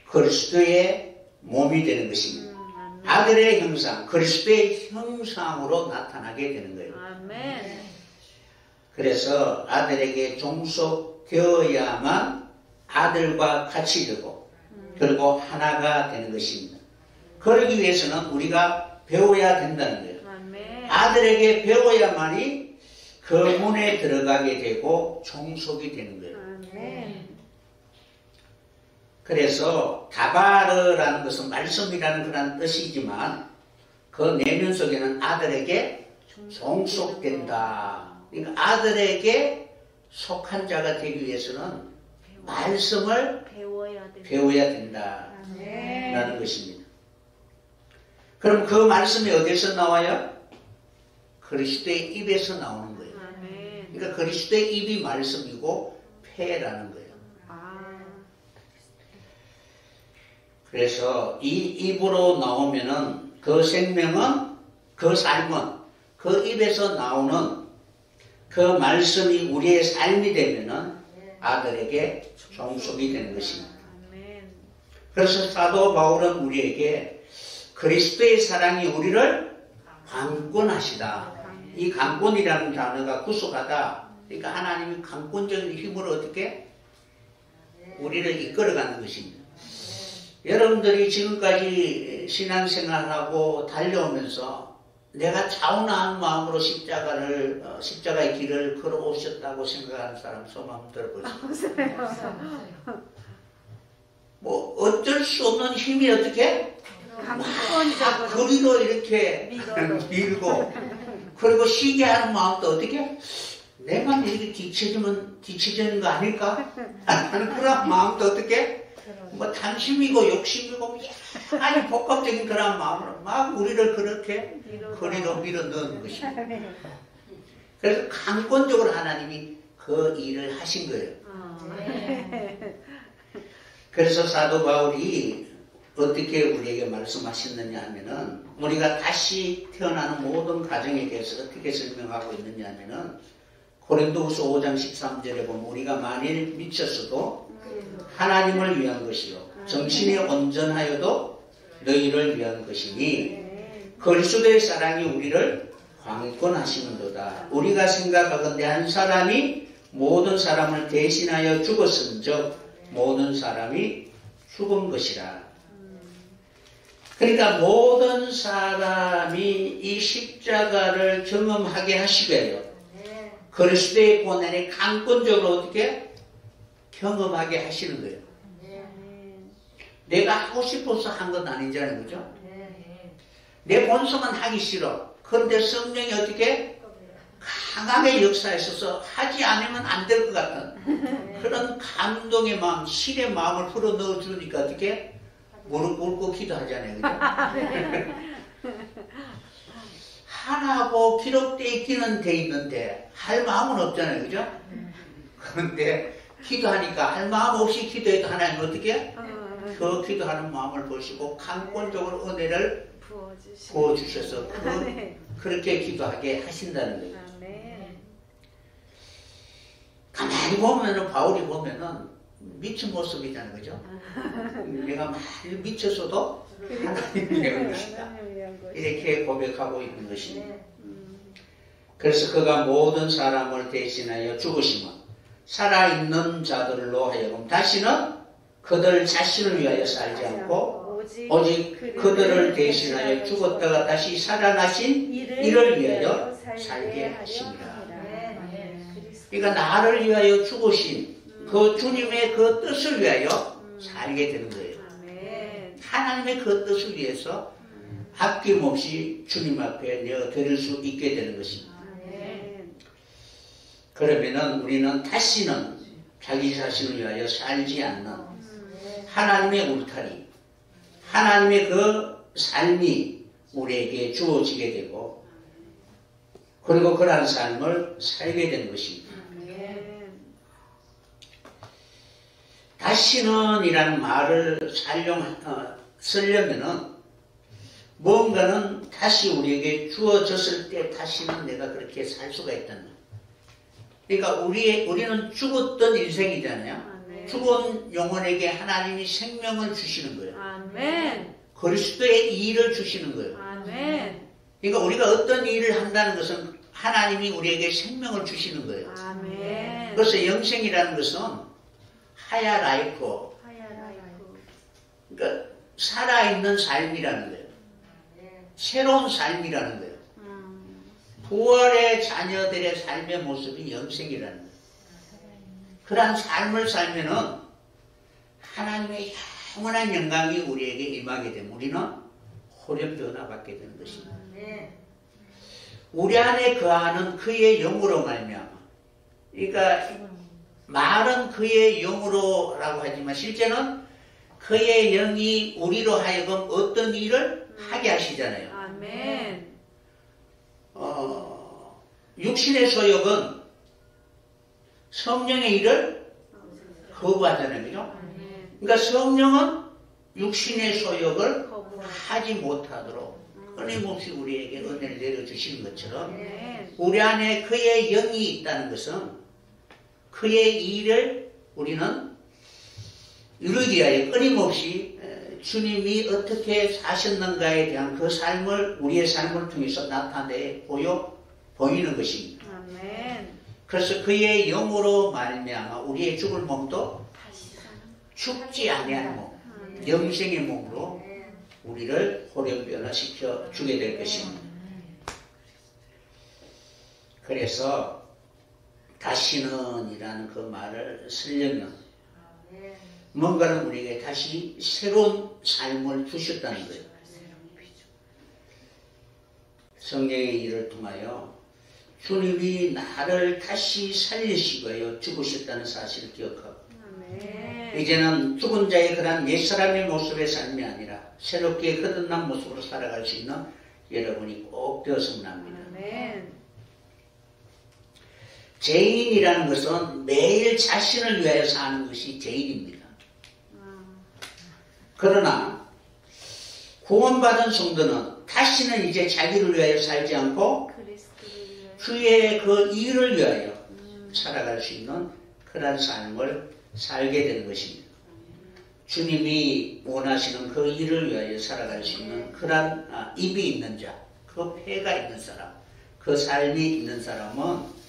그리스도의 몸이 되는 것입니다. 아들의 형상, 그리스도의 형상으로 나타나게 되는 거예요. 그래서 아들에게 종속되어야만 아들과 같이 되고 그리고 하나가 되는 것입니다. 그러기 위해서는 우리가 배워야 된다는 거예요. 아들에게 배워야만이 그 문에 들어가게 되고 종속이 되는 거예요. 그래서 다바르라는 것은 말씀이라는 그런 뜻이지만 그 내면 속에는 아들에게 종속된다. 그러니까 아들에게 속한 자가 되기 위해서는 말씀을 배워야 된다라는 것입니다. 그럼 그 말씀이 어디서 나와요? 그리스도의 입에서 나오는 거예요. 그러니까 그리스도의 입이 말씀이고 폐라는 거예요. 그래서 이 입으로 나오면은 그 생명은, 그 삶은, 그 입에서 나오는 그 말씀이 우리의 삶이 되면은 아들에게 종속이 되는 것입니다. 그래서 사도 바울은 우리에게 그리스도의 사랑이 우리를 강권하시다. 이 강권이라는 단어가 구속하다. 그러니까 하나님이 강권적인 힘으로 어떻게 우리를 이끌어가는 것입니다. 여러분들이 지금까지 신앙생활하고 달려오면서 내가 차분한 마음으로 십자가의 길을 걸어오셨다고 생각하는 사람 손 한번 들어보세요. 뭐 어쩔 수 없는 힘이 어떻게 막 거리로 이렇게 밀고 그리고 쉬게 하는 마음도 어떻게 내만 이렇게 뒤처지는 거 아닐까 하는 그런 마음도 어떻게 뭐 탐심이고 욕심이고 아주 복합적인 그런 마음으로 막 우리를 그렇게 거리로 밀어 넣은 것입니다. 그래서 강권적으로 하나님이 그 일을 하신 거예요. 그래서 사도 바울이 어떻게 우리에게 말씀하셨느냐 하면은 우리가 다시 태어나는 모든 가정에 대해서 어떻게 설명하고 있느냐 하면은 고린도후서 5장 13절에 보면 우리가 만일 미쳤어도 하나님을 위한 것이요 정신이 온전하여도 너희를 위한 것이니 그리스도의 사랑이 우리를 강권하시는도다. 우리가 생각하건대 한 사람이 모든 사람을 대신하여 죽었은즉 모든 사람이 죽은 것이라. 그러니까 모든 사람이 이 십자가를 경험하게 하시고요. 그리스도의 고난에 강권적으로 어떻게 경험하게 하시는 거예요. 내가 하고 싶어서 한 건 아니잖아요. 그죠? 내 본성은 하기 싫어. 그런데 성령이 어떻게 강하게 역사하셔서 하지 않으면 안 될 것 같은 그런 감동의 마음, 신의 마음을 풀어 넣어주니까 어떻게 무릎 꿇고 기도하잖아요. 그죠? 하라고 기록되어 있기는 돼 있는데 할 마음은 없잖아요. 그죠? 그런데 기도하니까 할 마음 없이 기도해도 하나님은 어떻게 그 기도하는 마음을 보시고 강권적으로 은혜를 부어주셔서 그렇게 기도하게 하신다는 거예요. 가만히 보면은 바울이 보면은 미친 모습이잖아요. 그죠? 내가 많이 미쳤어도 하나님이 내는 것이다. 이렇게 고백하고 있는 것입니다. 그래서 그가 모든 사람을 대신하여 죽으시면 살아있는 자들로 하여금 다시는 그들 자신을 위하여 살지 않고 오직 그들을 대신하여 죽었다가 다시 살아나신 이를 위하여 살게 하십니다. 그러니까 나를 위하여 죽으신 그 주님의 그 뜻을 위하여 살게 되는 거예요. 하나님의 그 뜻을 위해서 아낌없이 주님 앞에 내어 드릴 수 있게 되는 것입니다. 그러면은 우리는 다시는 자기 자신을 위하여 살지 않는 하나님의 울타리, 하나님의 그 삶이 우리에게 주어지게 되고 그리고 그러한 삶을 살게 되는 것입니다. 다시는 이라는 말을 쓰려면은 뭔가는 다시 우리에게 주어졌을 때 다시는 내가 그렇게 살 수가 있다는 거예요. 그러니까 우리는 죽었던 인생이잖아요. 죽은 영혼에게 하나님이 생명을 주시는 거예요. 아멘. 그리스도의 일을 주시는 거예요. 아멘. 그러니까 우리가 어떤 일을 한다는 것은 하나님이 우리에게 생명을 주시는 거예요. 아멘. 그래서 영생이라는 것은 하야 라이프, 그러니까 살아있는 삶이라는 거예요. 새로운 삶이라는 거예요. 부활의 자녀들의 삶의 모습이 영생이라는 거예요. 그러한 삶을 살면은 하나님의 영원한 영광이 우리에게 임하게 되면 우리는 호련 변화받게 되는 것입니다. 우리 안에 거하는 그의 영으로 말미암아. 그러니까 말은 그의 영으로라고 하지만 실제는 그의 영이 우리로 하여금 어떤 일을 하게 하시잖아요. 아멘. 육신의 소욕은 성령의 일을 거부하잖아요. 그죠? 그러니까 성령은 육신의 소욕을 하지 못하도록 끊임없이 우리에게 은혜를 내려주시는 것처럼 우리 안에 그의 영이 있다는 것은 그의 일을 우리는 이루기 위하여 끊임없이 주님이 어떻게 사셨는가에 대한 그 삶을 우리의 삶을 통해서 나타내 보이는 것입니다. 아멘. 그래서 그의 영으로 말미암아 우리의 죽을 몸도 죽지 아니하는 몸, 영생의 몸으로 우리를 호령 변화시켜 주게 될 것입니다. 그래서 다시는 이라는 그 말을 쓰려면 뭔가는 우리에게 다시 새로운 삶을 주셨다는 거예요. 성경의 일을 통하여 주님이 나를 다시 살리시고요 죽으셨다는 사실을 기억하고 이제는 죽은 자의 그런 옛사람의 모습의 삶이 아니라 새롭게 거듭난 모습으로 살아갈 수 있는 여러분이 꼭 되었으면 합니다. 죄인이라는 것은 매일 자신을 위하여 사는 것이 죄인입니다. 그러나 구원받은 성도는 다시는 이제 자기를 위하여 살지 않고 주의 그 일을 위하여 살아갈 수 있는 그런 삶을 살게 되는 것입니다. 주님이 원하시는 그 일을 위하여 살아갈 수 있는 그런 입이 있는 자, 그 폐가 있는 사람, 그 삶이 있는 사람은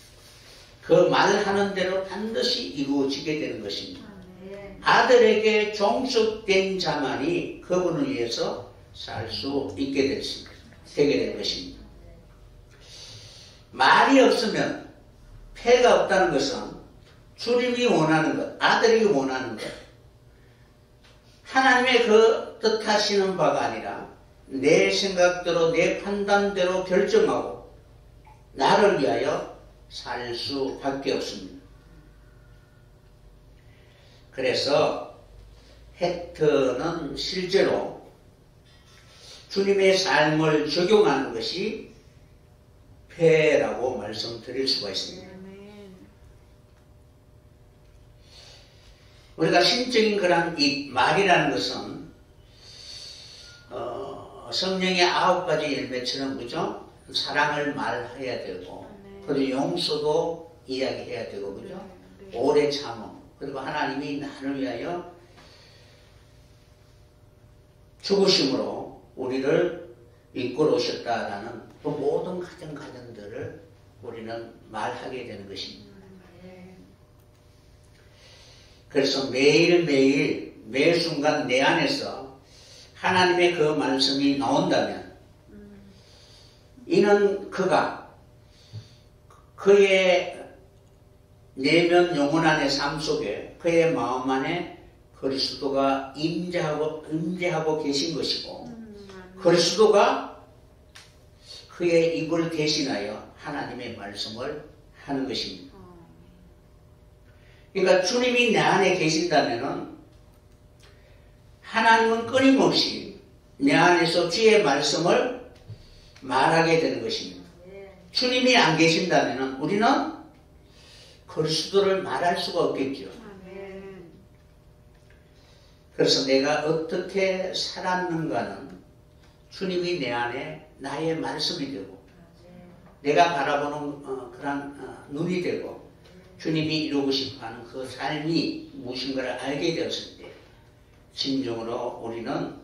그 말하는 대로 반드시 이루어지게 되는 것입니다. 아들에게 종속된 자만이 그분을 위해서 살 수 있게 되게 될 것입니다. 말이 없으면 폐가 없다는 것은 주님이 원하는 것, 아들이 원하는 것, 하나님의 그 뜻하시는 바가 아니라 내 생각대로 내 판단대로 결정하고 나를 위하여 살 수밖에 없습니다. 그래서 헥터는 실제로 주님의 삶을 적용하는 것이 폐라고 말씀드릴 수가 있습니다. 우리가 신적인 그런 이 말이라는 것은 성령의 9가지 열매처럼 그죠? 사랑을 말해야 되고 그리고 용서도 이야기해야 되고 그죠? 오래 참음 그리고 하나님이 나를 위하여 죽으심으로 우리를 이끌어 오셨다라는 그 모든 가정들을 우리는 말하게 되는 것입니다. 그래서 매일매일 매 순간 내 안에서 하나님의 그 말씀이 나온다면 이는 그가 그의 내면 영혼 안의 삶 속에 그의 마음 안에 그리스도가 임재하고 계신 것이고 그리스도가 그의 입을 대신하여 하나님의 말씀을 하는 것입니다. 그러니까 주님이 내 안에 계신다면은 하나님은 끊임없이 내 안에서 주의 말씀을 말하게 되는 것입니다. 주님이 안 계신다면은 우리는 그리스도를 말할 수가 없겠죠. 그래서 내가 어떻게 살았는가는 주님이 내 안에 나의 말씀이 되고 내가 바라보는 그런 눈이 되고 주님이 이루고 싶어하는 그 삶이 무엇인가를 알게 되었을 때 진정으로 우리는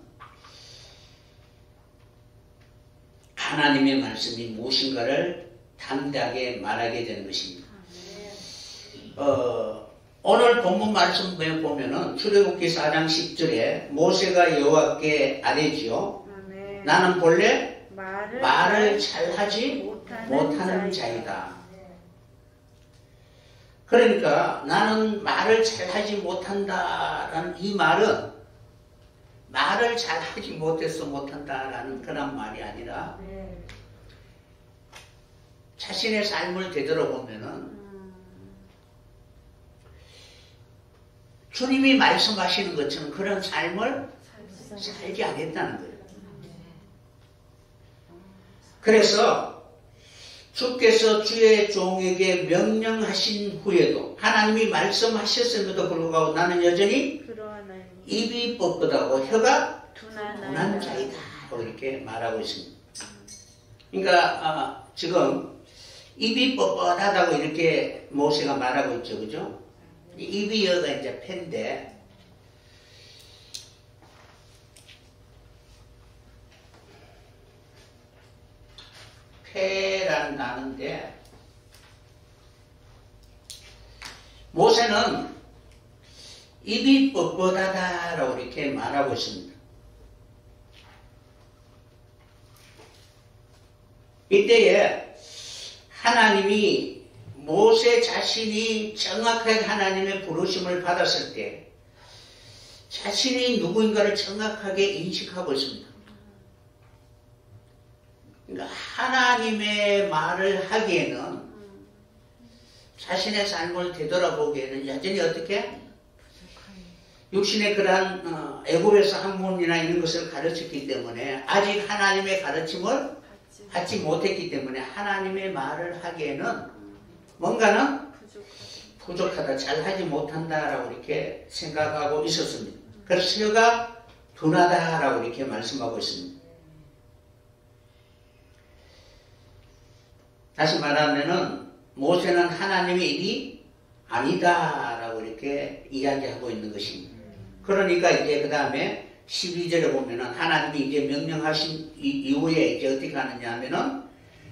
하나님의 말씀이 무엇인가를 담대하게 말하게 되는 것입니다. 오늘 본문 말씀에 보면은 출애굽기 4장 10절에 모세가 여호와께 아뢰지요. 나는 본래 말을 잘하지 못하는 자이다. 그러니까 나는 말을 잘하지 못한다라는 이 말은 말을 잘하지 못해서 못한다라는 그런 말이 아니라 자신의 삶을 되돌아보면은 주님이 말씀하시는 것처럼 그런 삶을 살지 않았다는 거예요. 그래서 주께서 주의 종에게 명령하신 후에도 하나님이 말씀하셨음에도 불구하고 나는 여전히 입이 뻣뻣하고 혀가 둔한 자이다 이렇게 말하고 있습니다. 그러니까 지금 입이 뻣뻣하다고 이렇게 모세가 말하고 있죠. 그죠? 입이 여가 이제 폐인데 폐라는 단어인데 모세는 입이 뻣뻣하다라고 이렇게 말하고 있습니다. 이때에 하나님이 모세 자신이 정확하게 하나님의 부르심을 받았을 때 자신이 누구인가를 정확하게 인식하고 있습니다. 그러니까 하나님의 말을 하기에는 자신의 삶을 되돌아보기에는 여전히 어떻게? 육신의 그러한 애굽에서 학문이나 이런 것을 가르쳤기 때문에 아직 하나님의 가르침을 받지 못했기 때문에 하나님의 말을 하기에는 뭔가는 부족하다, 잘하지 못한다라고 이렇게 생각하고 있었습니다. 그래서 혀가 둔하다라고 이렇게 말씀하고 있습니다. 다시 말하면은 모세는 하나님의 일이 아니다라고 이렇게 이야기하고 있는 것입니다. 그러니까 이제 그 다음에 12절에 보면은 하나님이 이제 명령하신 이후에 이제 어떻게 하느냐 하면은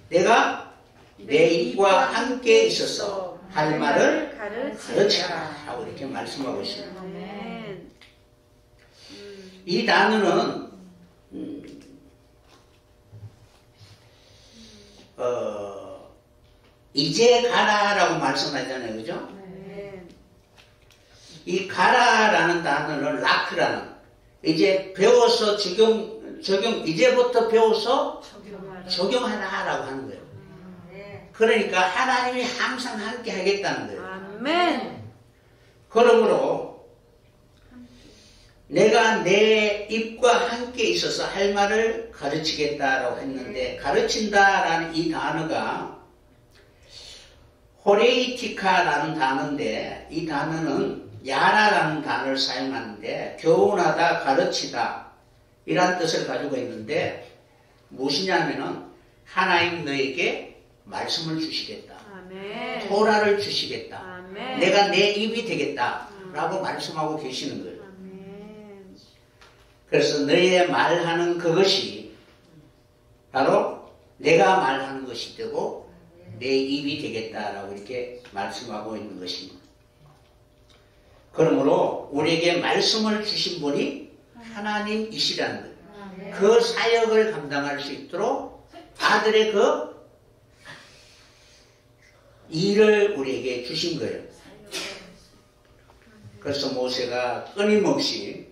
내가 내 입과 함께 있어서 할 말을 가르치라 라고 이렇게 말씀하고 있습니다. 이 단어는 이제 가라라고 말씀하잖아요. 그죠? 이 가라라는 단어는 라크라는 이제 배워서 이제부터 배워서 적용하라라고 하는 거예요. 그러니까 하나님이 항상 함께 하겠다는 거예요. 아멘. 그러므로 내가 내 입과 함께 있어서 할 말을 가르치겠다라고 했는데 가르친다라는 이 단어가 호레이티카라는 단어인데 이 단어는 야라라는 단어를 사용하는데 교훈하다, 가르치다 이란 뜻을 가지고 있는데 무엇이냐면은 하나님 너에게 말씀을 주시겠다. 아멘. 토라를 주시겠다. 아멘. 내가 내 입이 되겠다 라고 말씀하고 계시는 거예요. 아멘. 그래서 너의 말하는 그것이 바로 내가 말하는 것이 되고 내 입이 되겠다라고 이렇게 말씀하고 있는 것입니다. 그러므로 우리에게 말씀을 주신 분이 하나님이시라는 거예요. 그 사역을 감당할 수 있도록 아들의 그 일을 우리에게 주신 거예요. 그래서 모세가 끊임없이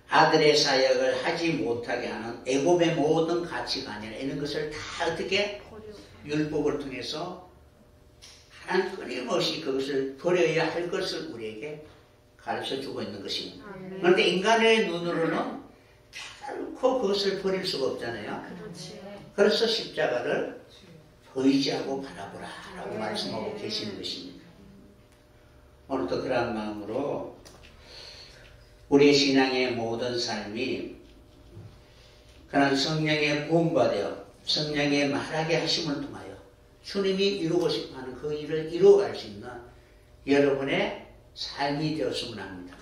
아들의 사역을 하지 못하게 하는 애굽의 모든 가치관이나 이런 것을 다 어떻게 율법을 통해서 하나님 끊임없이 그것을 버려야 할 것을 우리에게 가르쳐주고 있는 것입니다. 그런데 인간의 눈으로는 결코 그것을 버릴 수가 없잖아요. 그래서 십자가를 의지하고 바라보라 라고 말씀하고 계시는 것입니다. 오늘도 그런 마음으로 우리의 신앙의 모든 삶이 그런 성령의 부음받아 성령의 말하게 하심을 통하여 주님이 이루고 싶어하는 그 일을 이루어갈 수 있는 여러분의 삶이 되었으면 합니다.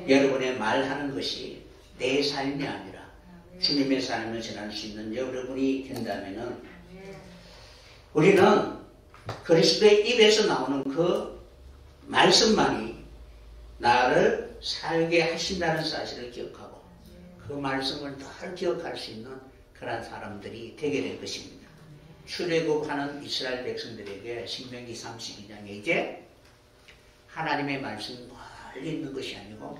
여러분의 말하는 것이 내 삶이 아니라 주님의 삶을 전할 수 있는 여러분이 된다면은 우리는 그리스도의 입에서 나오는 그 말씀만이 나를 살게 하신다는 사실을 기억하고 그 말씀을 늘 기억할 수 있는 그런 사람들이 되게 될 것입니다. 출애굽하는 이스라엘 백성들에게 신명기 32장에 이제 하나님의 말씀이 멀리 있는 것이 아니고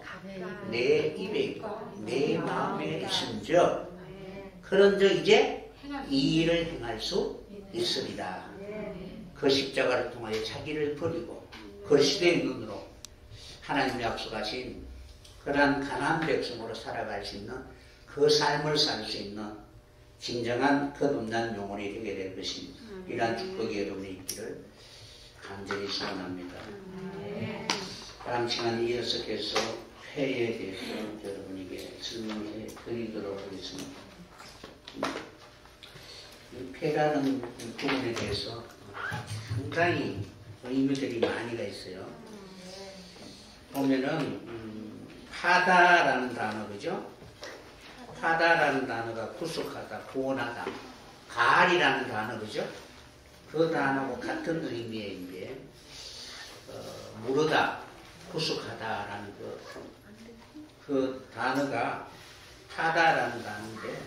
내 입에 있고 내 마음에 있은즉 그런즉 이제 이 일을 행할 수 있으리라. 그 십자가를 통하여 자기를 버리고 그리스도의 눈으로 하나님의 약속하신 그러한 가난한 백성으로 살아갈 수 있는 그 삶을 살 수 있는 진정한 거듭난 영혼이 되게 될 것입니다. 이러한 축복이 여러분이 있기를 간절히 소원합니다. 다음 시간 이어서 계속 회에 대해서 여러분에게 설명해 드리도록 하겠습니다. 폐라는 부분에 대해서 상당히 의미들이 많이가 있어요. 보면은 파다라는 단어 그죠? 파다라는 단어가 구속하다, 구원하다, 가을이라는 단어 그죠? 그 단어하고 같은 의미의 이제 무르다, 구속하다라는 그 단어가 하다라는 단어인데,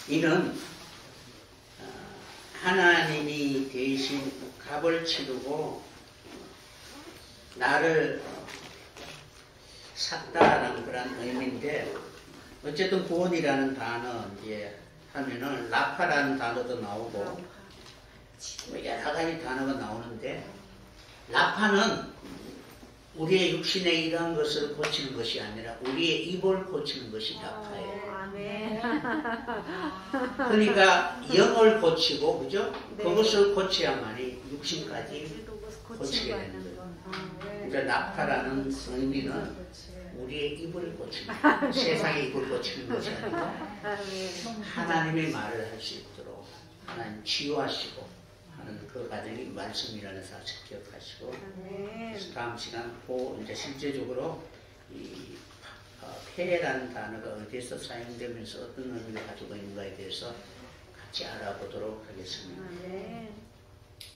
이는 하나님이 대신 값을 치르고 나를 샀다라는 그런 의미인데, 어쨌든 구원이라는 단어 이제 하면은 라파라는 단어도 나오고 뭐 여러 가지 단어가 나오는데, 라파는 우리의 육신의 이러한 것을 고치는 것이 아니라 우리의 입을 고치는 것이 라파예요. 아멘. 그러니까 영을 고치고, 그죠? 네. 그것을 고쳐야만이 육신까지 고치게 되는 거예요. 그러니까 라파라는 의미는 우리의 입을 고치는 거예요. 세상의 입을 고치는 것이 아니고 하나님의 말을 할 수 있도록 하나님 치유하시고 하는 그 과정이 말씀이라는 사실 기억하시고, 그래서 다음 시간 이제 실제적으로 이 폐라는 단어가 어디에서 사용되면서 어떤 의미를 가지고 있는가에 대해서 같이 알아보도록 하겠습니다.